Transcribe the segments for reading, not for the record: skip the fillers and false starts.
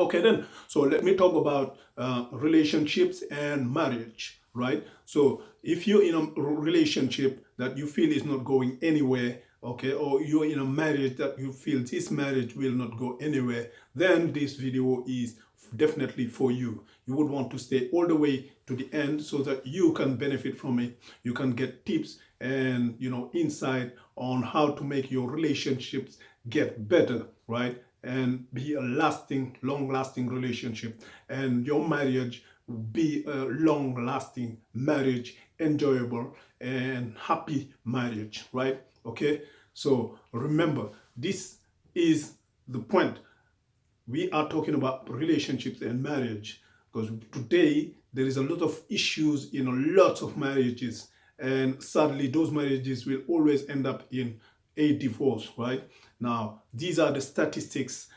Okay, then, so let me talk about relationships and marriage, right? So if you're in a relationship that you feel is not going anywhere, okay, or you're in a marriage that you feel this marriage will not go anywhere, then this video is definitely for you. You would want to stay all the way to the end so that you can benefit from it. You can get tips and insight on how to make your relationships get better, right? And be a lasting, long-lasting relationship, and your marriage be a long-lasting marriage, enjoyable and happy marriage, right? Okay, so remember, this is the point. We are talking about relationships and marriage because today there is a lot of issues in a lot of marriages, and sadly those marriages will always end up in a divorce, right? Now these are the statistics,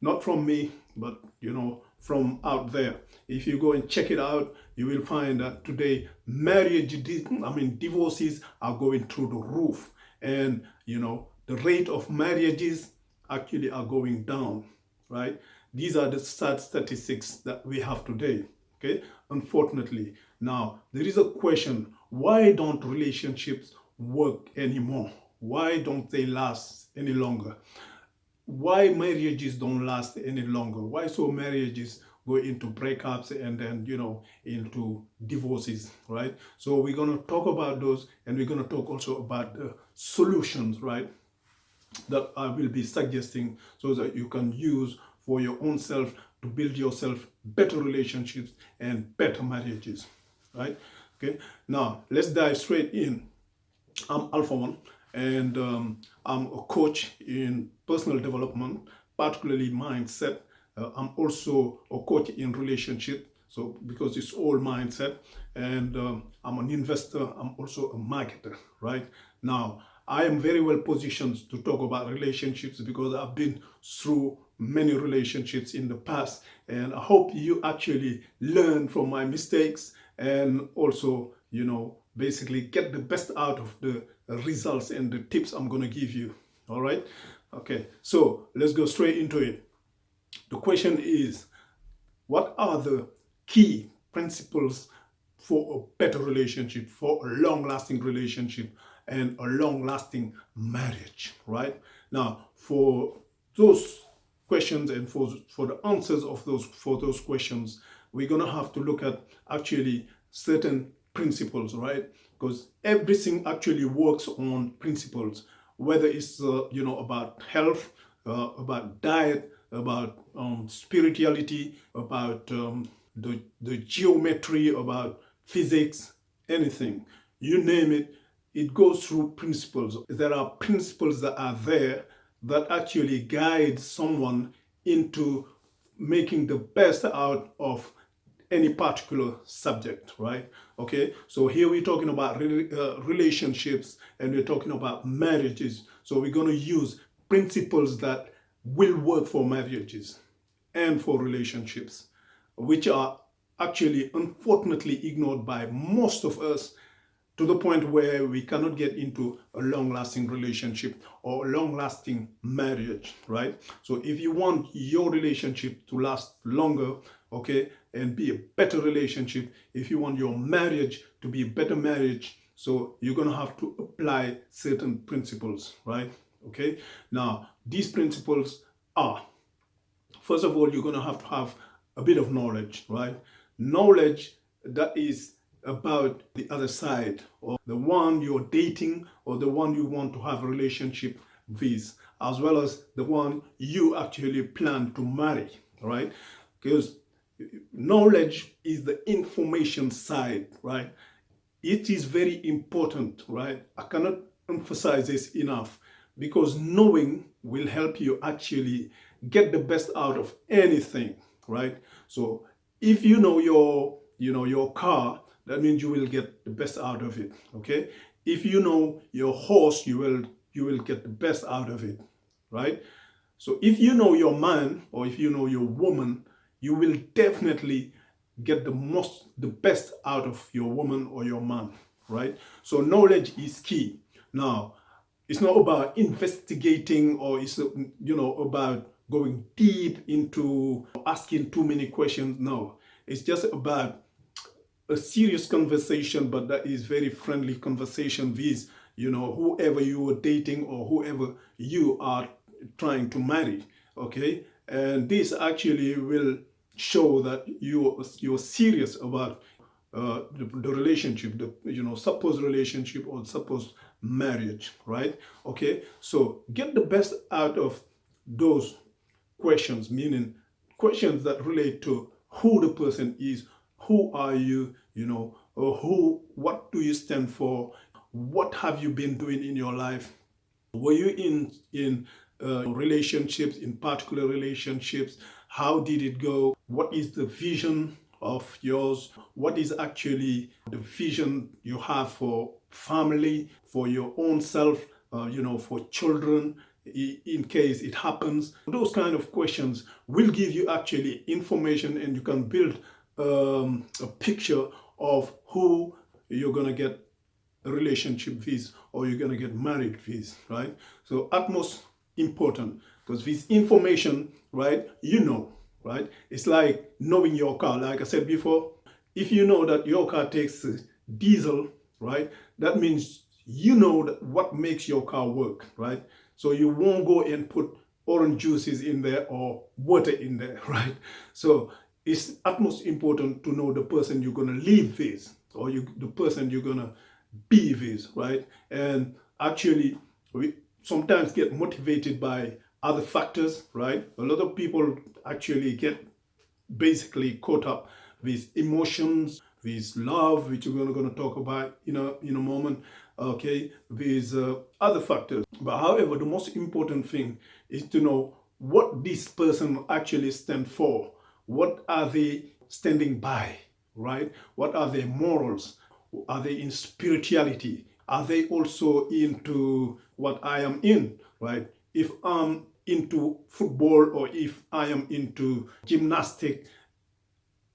not from me, but from out there. If you go and check it out, you will find that today divorces are going through the roof, and the rate of marriages actually are going down, right? These are the sad statistics that we have today, okay? Unfortunately. Now, there is a question, why don't relationships work anymore? Why don't they last any longer? Why marriages don't last any longer? Why so marriages go into breakups and then into divorces, right? So we're going to talk about those, and we're going to talk also about the solutions, right, that I will be suggesting so that you can use for your own self to build yourself better relationships and better marriages, right? Okay, now let's dive straight in. I'm Alpha One, and I'm a coach in personal development, particularly mindset. I'm also a coach in relationship, so because it's all mindset, and I'm an investor. I'm also a marketer, right? Now, I am very well positioned to talk about relationships because I've been through many relationships in the past, and I hope you actually learn from my mistakes and also, basically get the best out of the results and the tips I'm going to give you. All right. Okay. So let's go straight into it. The question is, what are the key principles for a better relationship, for a long-lasting relationship and a long-lasting marriage, right? Now, for those questions and for the answers of those questions, we're going to have to look at actually certain principles, right? Because everything actually works on principles, whether it's about health, about diet, about spirituality, about the geometry, about physics, anything, you name it, it goes through principles. There are principles that are there that actually guide someone into making the best out of any particular subject, right? Okay, so here we're talking about relationships, and we're talking about marriages. So we're going to use principles that will work for marriages and for relationships, which are actually unfortunately ignored by most of us, to the point where we cannot get into a long-lasting relationship or a long-lasting marriage, right? So if you want your relationship to last longer, okay, and be a better relationship, if you want your marriage to be a better marriage, so you're going to have to apply certain principles, right? Okay, now these principles are, first of all, you're going to have a bit of knowledge, right? Knowledge that is about the other side, or the one you're dating, or the one you want to have a relationship with, as well as the one you actually plan to marry, right? Because knowledge is the information side, right? It is very important, right? I cannot emphasize this enough, because knowing will help you actually get the best out of anything, right? So if you know your car, that means you will get the best out of it, okay? If you know your horse, you will get the best out of it, right? So if you know your man, or if you know your woman, you will definitely get the best out of your woman or your man, right? So knowledge is key. Now, it's not about investigating, or it's about going deep into asking too many questions. No, it's just about a serious conversation, but that is very friendly conversation with, whoever you are dating or whoever you are trying to marry. Okay, and this actually will show that you're serious about the relationship, the supposed relationship or supposed marriage, right? Okay, so get the best out of those questions, meaning questions that relate to who the person is, who are you, or what do you stand for, what have you been doing in your life, were you in relationships, in particular relationships? How did it go? What is the vision of yours? What is actually the vision you have for family, for your own self, for children, in case it happens? Those kind of questions will give you actually information, and you can build a picture of who you're going to get a relationship with or you're going to get married with, right? So utmost important, because with information, right, right? It's like knowing your car. Like I said before, if you know that your car takes diesel, right, that means you know that what makes your car work, right? So you won't go and put orange juices in there or water in there, right? So it's utmost important to know the person you're going to live with, or the person you're going to be with, right? And actually, we sometimes get motivated by other factors, right? A lot of people actually get basically caught up with emotions, with love, which we're going to talk about in a moment, okay, with other factors. But however, the most important thing is to know what this person actually stands for. What are they standing by, right? What are their morals? Are they in spirituality? Are they also into what I am in, right? If I'm into football or if I am into gymnastics,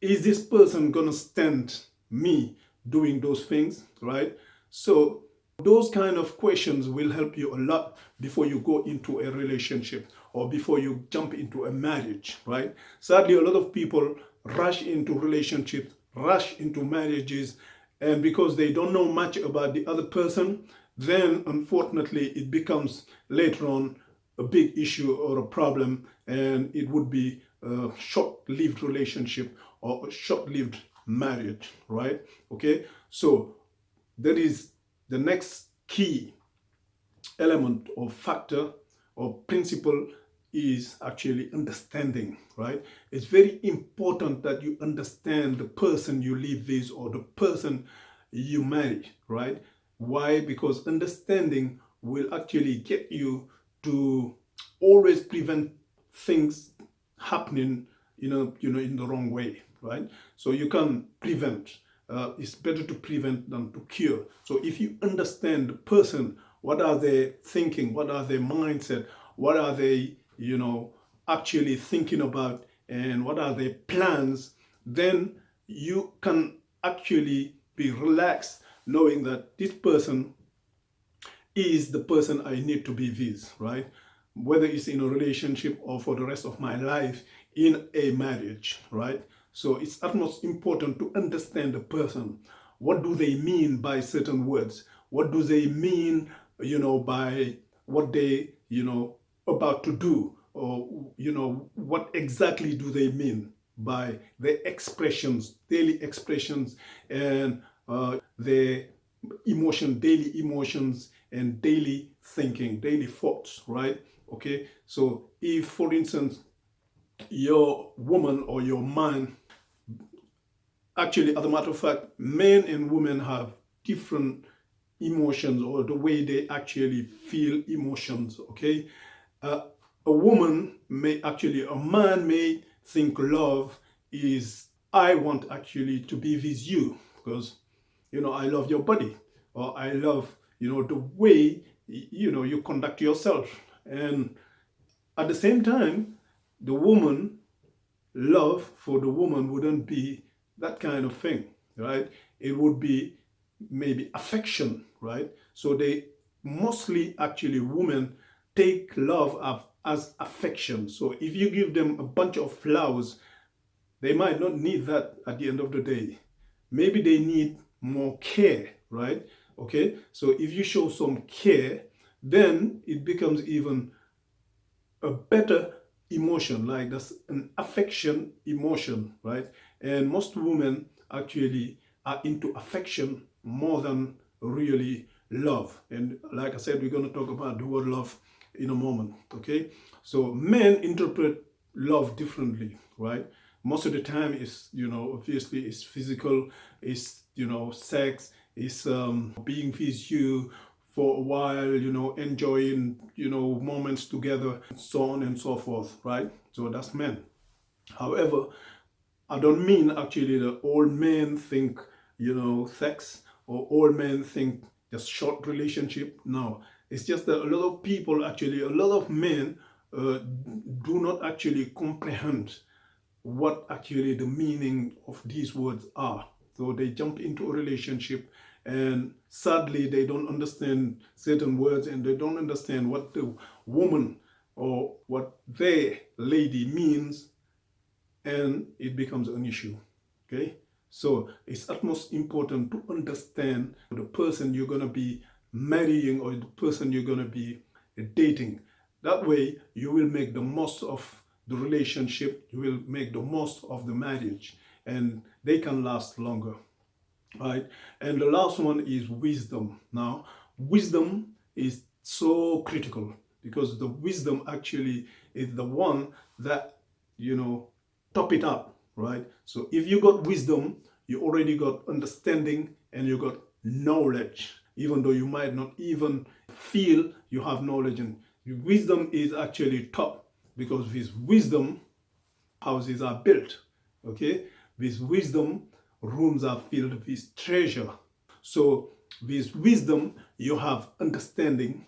is this person gonna stand me doing those things, right? So those kind of questions will help you a lot before you go into a relationship or before you jump into a marriage, right? Sadly, a lot of people rush into relationships, rush into marriages, and because they don't know much about the other person, then unfortunately it becomes later on a big issue or a problem, and it would be a short-lived relationship or a short-lived marriage, right? Okay, so that is the next key element or factor or principle is actually understanding, right? It's very important that you understand the person you live with or the person you marry, right? Why? Because understanding will actually get you to always prevent things happening, in the wrong way, right? So you can prevent. It's better to prevent than to cure. So if you understand the person, what are they thinking? What are their mindset? What are they, actually thinking about? And what are their plans? Then you can actually be relaxed knowing that this person is the person I need to be with, right? Whether it's in a relationship or for the rest of my life in a marriage, right? So it's utmost important to understand the person. What do they mean by certain words? What do they mean, by what they, about to do? Or, what exactly do they mean by their expressions, daily expressions, and their daily emotions, and daily thinking, daily thoughts, right? Okay, so if, for instance, your woman or your man, actually, as a matter of fact, men and women have different emotions or the way they actually feel emotions, okay? Uh, a man may think love is, I want actually to be with you because, I love your body, or I love, the way, you conduct yourself. And at the same time, the woman, love for the woman wouldn't be that kind of thing, right? It would be maybe affection, right? So they mostly, actually, women take love as affection. So if you give them a bunch of flowers, they might not need that at the end of the day. Maybe they need more care, right? Okay, so if you show some care, then it becomes even a better emotion, like that's an affection emotion, right? And most women actually are into affection more than really love. And like I said, we're going to talk about the word love in a moment, okay? So men interpret love differently, right? Most of the time is, obviously it's physical, it's, sex, it's being with you for a while, enjoying, moments together, so on and so forth, right? So that's men. However, I don't mean actually that all men think, sex, or all men think just short relationship. No, it's just that a lot of people, actually, a lot of men do not actually comprehend what actually the meaning of these words are. So they jump into a relationship, and sadly they don't understand certain words, and they don't understand what the woman or what their lady means, and it becomes an issue. Okay, so it's utmost important to understand the person you're going to be marrying or the person you're going to be dating. That way you will make the most of the relationship, you will make the most of the marriage, and they can last longer, right? And the last one is wisdom. Now, wisdom is so critical, because the wisdom actually is the one that, top it up, right? So if you got wisdom, you already got understanding and you got knowledge, even though you might not even feel you have knowledge. And wisdom is actually top, because with wisdom, houses are built, okay? With wisdom, rooms are filled with treasure. So with wisdom, you have understanding,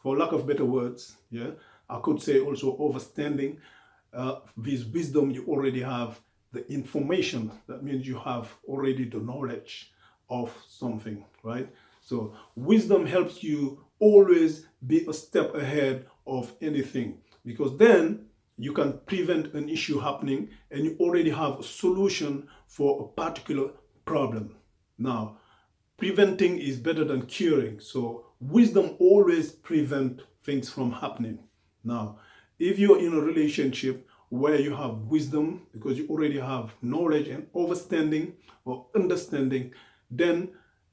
for lack of better words, yeah? I could say also overstanding. With wisdom, you already have the information. That means you have already the knowledge of something, right? So wisdom helps you always be a step ahead of anything, because then you can prevent an issue happening and you already have a solution for a particular problem. Now, preventing is better than curing. So wisdom always prevents things from happening. Now, if you're in a relationship where you have wisdom, because you already have knowledge and understanding, then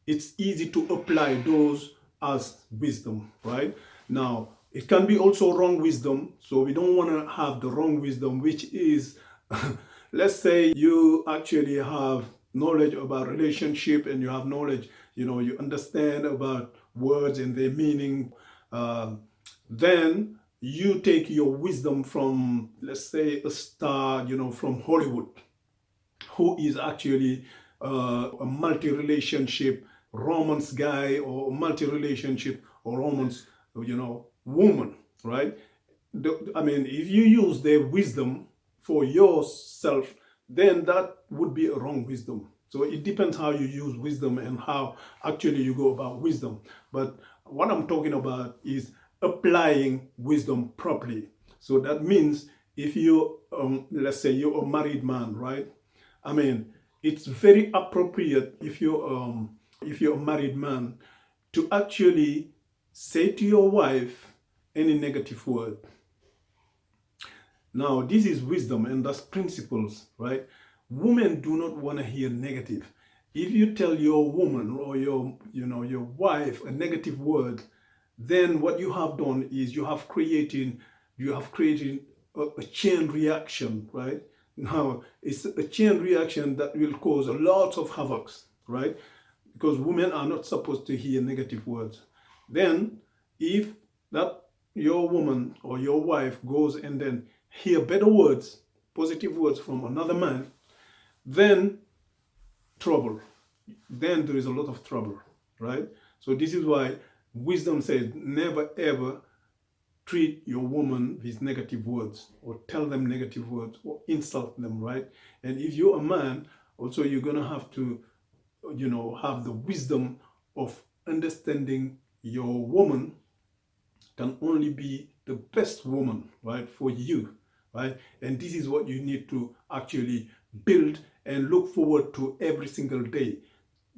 it's easy to apply those as wisdom, right? Now, it can be also wrong wisdom. So we don't want to have the wrong wisdom, which is, let's say you actually have knowledge about relationship, and you have knowledge, you understand about words and their meaning. Then you take your wisdom from, let's say, a star, from Hollywood, who is actually a multi-relationship romance guy, or multi-relationship or romance, woman, right? I mean, if you use their wisdom for yourself, then that would be a wrong wisdom. So it depends how you use wisdom and how actually you go about wisdom. But what I'm talking about is applying wisdom properly. So that means if you, let's say you're a married man, right? I mean, it's very appropriate if you're a married man to actually say to your wife any negative word. Now, this is wisdom and that's principles, right? Women do not want to hear negative. If you tell your woman or your wife a negative word, then what you have done is you have created a chain reaction, right? Now, it's a chain reaction that will cause a lot of havocs, right? Because women are not supposed to hear negative words. Then, if that your woman or your wife goes and then hear better words, positive words from another man, then trouble. Then there is a lot of trouble, right? So this is why wisdom says never ever treat your woman with negative words, or tell them negative words, or insult them, right? And if you're a man, also you're gonna have to, have the wisdom of understanding your woman can only be the best woman, right, for you, right? And this is what you need to actually build and look forward to every single day.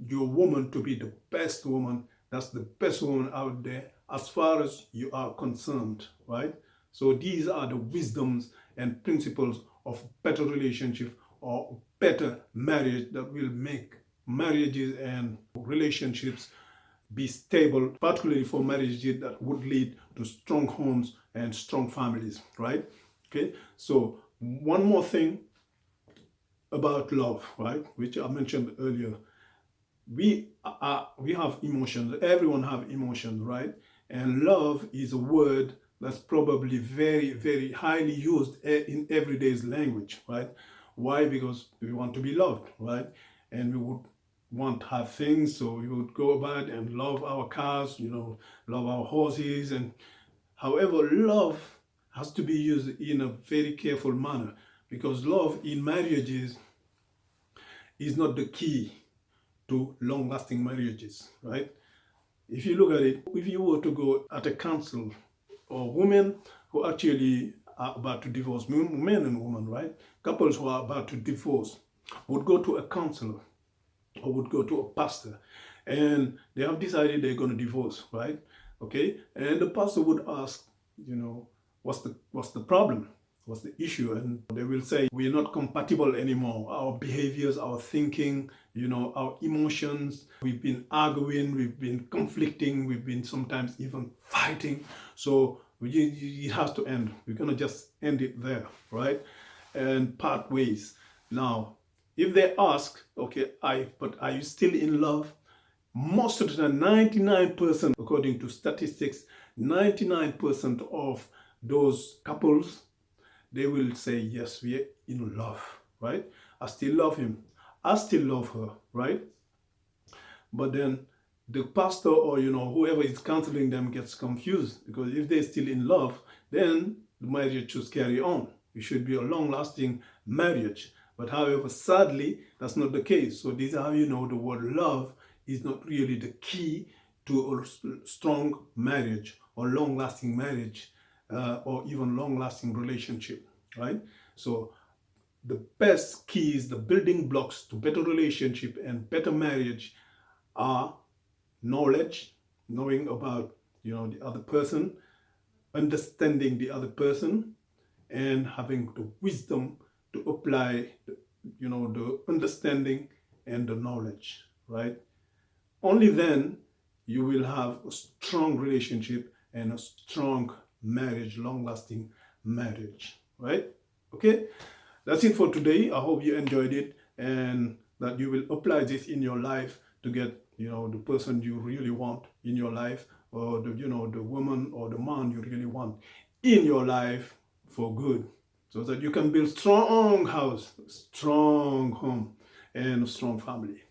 Your woman to be the best woman. That's the best woman out there as far as you are concerned, right? So these are the wisdoms and principles of better relationship or better marriage that will make marriages and relationships be stable, particularly for marriages that would lead to strong homes and strong families, right? Okay, so one more thing about love, right, which I mentioned earlier. We have emotions. Everyone have emotions, right? And love is a word that's probably very, very highly used in everyday's language, right? Why? Because we want to be loved, right? And we would want to have things, so we would go about and love our cars, love our horses. And however, love has to be used in a very careful manner, because love in marriages is not the key to long-lasting marriages, right? If you look at it, if you were to go at a council, or women who actually are about to divorce, men and women, right? Couples who are about to divorce would go to a counselor or would go to a pastor, and they have decided they're going to divorce, right? Okay, and the pastor would ask, what's the problem? What's the issue? And they will say, we're not compatible anymore. Our behaviors, our thinking, our emotions, we've been arguing, we've been conflicting, we've been sometimes even fighting. So it has to end. We're going to just end it there, right? And part ways. Now, if they ask, okay, but are you still in love? Most of the time, 99%, according to statistics, 99% of those couples, they will say, yes, we are in love, right? I still love him. I still love her, right? But then the pastor or, whoever is counseling them gets confused, because if they're still in love, then the marriage should carry on. It should be a long-lasting marriage. But however, sadly, that's not the case. So this is how you know the word love is not really the key to a strong marriage or long-lasting marriage, or even long-lasting relationship, right? So the best keys, the building blocks to better relationship and better marriage are knowledge, knowing about, the other person, understanding the other person, and having the wisdom to apply, the understanding and the knowledge, right? Only then you will have a strong relationship and a strong marriage, long-lasting marriage, right? Okay, that's it for today. I hope you enjoyed it and that you will apply this in your life to get, the person you really want in your life, or the woman or the man you really want in your life for good, so that you can build strong house, strong home, and a strong family.